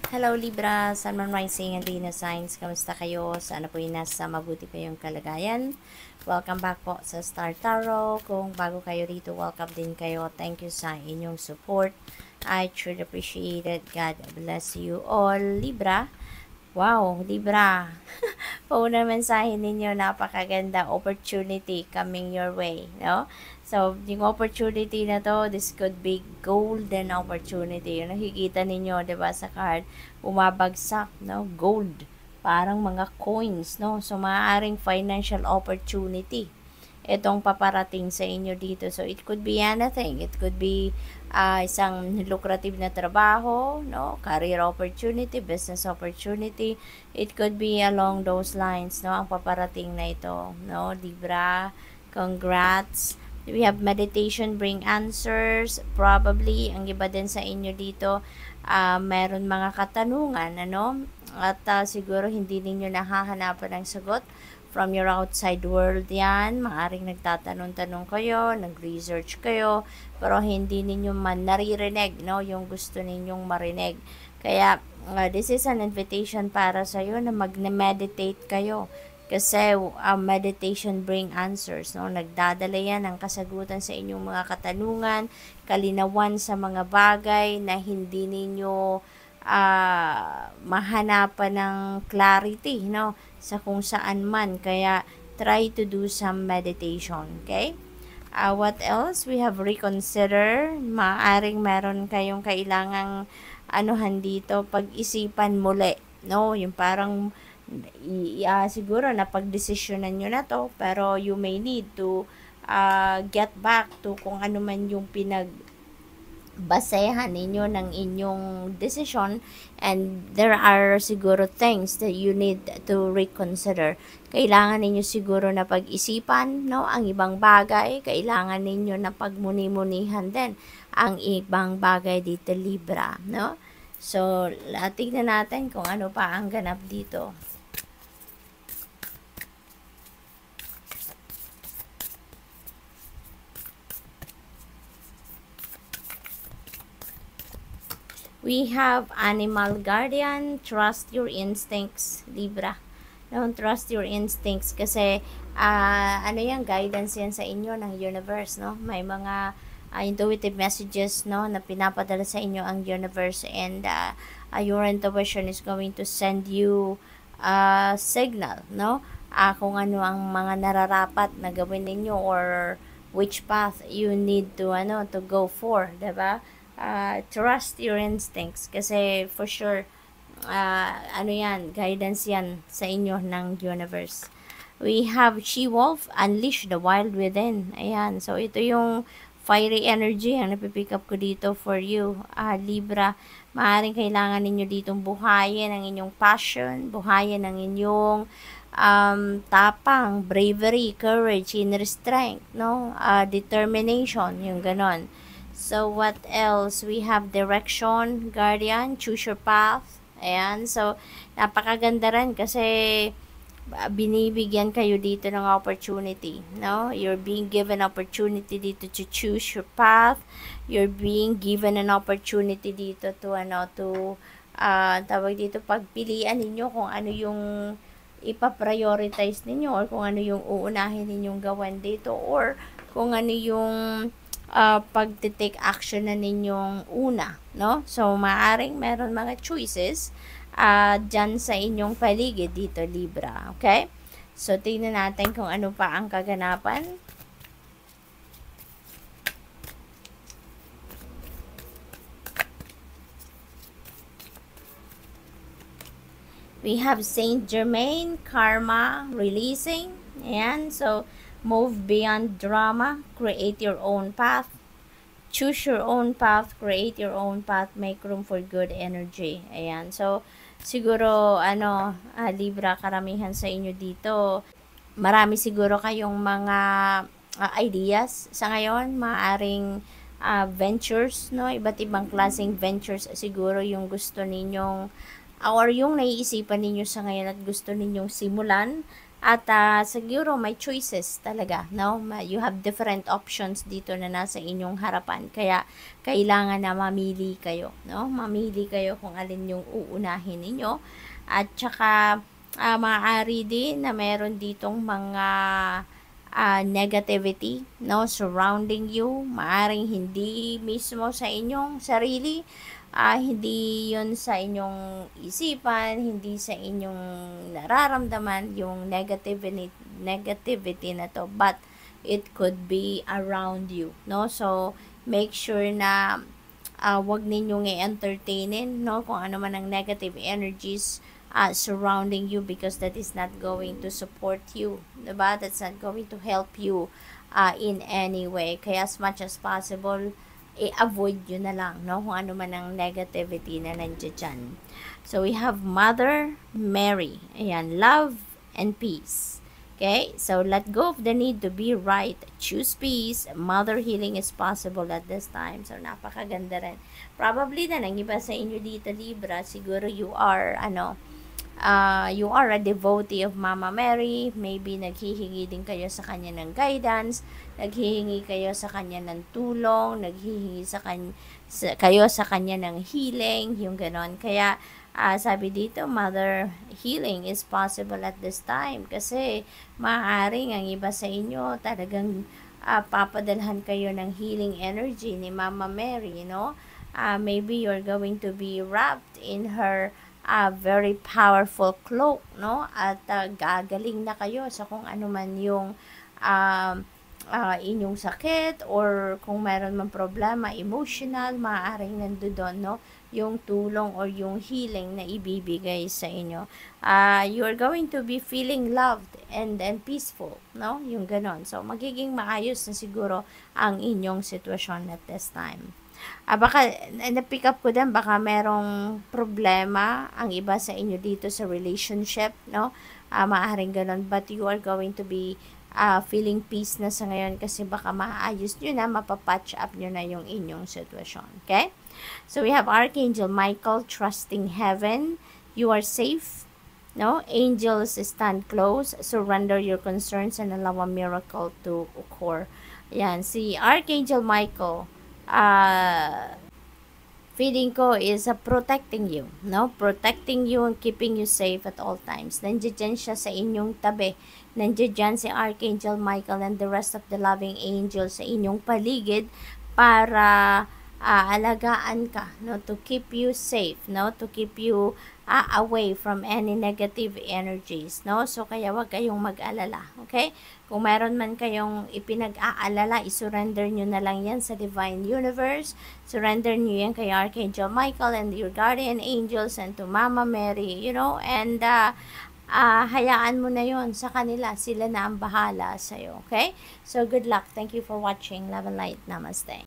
Hello Libra, Sun Moon Rising and Venus Signs. Kamusta kayo? Sana po nasa mabuti kayong kalagayan. Welcome back po sa Star Tarot. Kung bago kayo rito, welcome din kayo. Thank you sa inyong support. I truly appreciate it. God bless you all. Libra, wow, Libra. Pauna mensahe ninyo, napakaganda opportunity coming your way, no? So, yung opportunity na to, this could be golden opportunity. Yung nakikita ninyo, 'di ba, sa card, bumabagsak, no? Gold, parang mga coins, no? So, maaaring financial opportunity itong paparating sa inyo dito. So, it could be anything. It could be isang lucrative na trabaho, no? Career opportunity, business opportunity. It could be along those lines, no? Ang paparating na ito, no? Libra, congrats. We have meditation, bring answers. Probably, ang iba din sa inyo dito, meron mga katanungan, ano? At siguro hindi ninyo nahahanapan ng sagot from your outside world yan. Maaring nagtatanong-tanong kayo, nag-research kayo, pero hindi ninyo man naririnig, no, yung gusto ninyong marinig. Kaya, this is an invitation para sa iyo na mag-meditate kayo. Kasi meditation bring answers, no? Nagdadala yan ng kasagutan sa inyong mga katanungan, kalinawan sa mga bagay na hindi ninyo mahanapan ng clarity, no, sa kung saan man. Kaya try to do some meditation, okay? What else? We have reconsider. Maaring meron kayong kailangang anuhan dito, pag-isipan muli, no? Yung parang siguro napagdesisyonan nyo na to, pero you may need to get back to kung ano man yung basehan ninyo ng inyong decision, and there are siguro things that you need to reconsider. Kailangan ninyo siguro na pag-isipan, no, ang ibang bagay. Kailangan ninyo na pagmuni-munihan din ang ibang bagay dito, Libra, no? So, tignan natin kung ano pa ang ganap dito. We have animal guardian, trust your instincts, Libra. Don't trust your instincts kasi ano yan, guidance yan sa inyo ng universe, no? May mga intuitive messages, no, na pinapadala sa inyo ang universe, and your intuition is going to send you signal, no? Kung ano ang mga nararapat na gawin ninyo, or which path you need to to go for, 'di ba? Trust your instincts kasi for sure ano yan, guidance yan sa inyo ng universe. We have She-Wolf, unleash the wild within. Ayan, so ito yung fiery energy ang napipick up ko dito for you, Libra. Maaaring kailangan ninyo ditong buhayin ang inyong passion, buhayin ang inyong tapang, bravery, courage, inner strength, no? Determination, yung ganon. So, what else? We have direction, guardian, choose your path. Ayan. So, napakaganda rin kasi binibigyan kayo dito ng opportunity, no? You're being given opportunity dito to choose your path. You're being given an opportunity dito to tawag dito, pagpilian ninyo kung ano yung ipa-prioritize ninyo, or kung ano yung uunahin ninyong gawan dito, or kung ano yung pagtitake action na ninyong una, no? So, maaring meron mga choices dyan sa inyong paligid dito, Libra, okay? So, tingnan natin kung ano pa ang kaganapan. We have Saint Germain, karma, releasing. Ayan, so, move beyond drama, create your own path, choose your own path, create your own path, make room for good energy. Ayan, so siguro Libra, karamihan sa inyo dito, marami siguro kayong mga ideas sa ngayon, maaring ventures, no, iba't ibang klaseng ventures siguro yung gusto ninyong or yung naiisipan ninyo sa ngayon at gusto ninyong simulan. At siguro may choices talaga, no? You have different options dito na nasa inyong harapan. Kaya kailangan na mamili kayo, no? Mamili kayo kung alin yung uunahin ninyo. At saka maaari din na meron ditong mga negativity, no, surrounding you. Maaring hindi mismo sa inyong sarili, hindi yun sa inyong isipan, hindi sa inyong nararamdaman yung negativity na to, but it could be around you, no? So make sure na wag ninyong i-entertainin, no, kung ano man ang negative energies surrounding you, because that is not going to support you, diba? That's not going to help you in any way. Kaya as much as possible, i-avoid yun na lang, no? Kung ano man ang negativity na nandiyan dyan. So, we have Mother Mary. Ayan, love and peace. Okay? So, let go of the need to be right. Choose peace. Mother healing is possible at this time. So, napakaganda rin. Probably na ang iba sa inyo dito, Libra, siguro you are a devotee of Mama Mary. Maybe naghihingi din kayo sa kanya ng guidance, naghihingi kayo sa kanya ng tulong, naghihingi kayo sa kanya ng healing, yung ganon. Kaya sabi dito, Mother healing is possible at this time, kasi maaaring ang iba sa inyo talagang papadalhan kayo ng healing energy ni Mama Mary, you know. Maybe you're going to be wrapped in her very powerful cloak, no? At gagaling na kayo sa kung ano man yung inyong sakit, or kung meron man problema, emotional, maaaring nandoon, no? Yung tulong or yung healing na ibibigay sa inyo. You're going to be feeling loved and peaceful, no? Yung ganon. So, magiging maayos na siguro ang inyong sitwasyon at this time. Baka na-pick up ko din, baka merong problema ang iba sa inyo dito sa relationship, no? Maaaring ganun, but you are going to be feeling peace na sa ngayon, kasi baka maayos nyo na, mapapatch up nyo na yung inyong sitwasyon. Okay? So we have Archangel Michael, trusting heaven. You are safe. No? Angels stand close. Surrender your concerns and allow a miracle to occur. Yan, si Archangel Michael, feeling ko is protecting you, no? Protecting you and keeping you safe at all times. Nandiyan siya sa inyong tabi. Nandiyan si Archangel Michael and the rest of the loving angels sa inyong paligid para alagaan ka, no? To keep you safe, no? To keep you away from any negative energies, no? So, kaya wag kayong mag-alala, okay? Kung meron man kayong ipinag-aalala, isurrender nyo na lang yan sa Divine Universe. Surrender nyo yan kay Archangel Michael and your guardian angels and to Mama Mary, you know, and hayaan mo na yon sa kanila. Sila na ang bahala sa'yo, okay? So, good luck. Thank you for watching. Love and light. Namaste.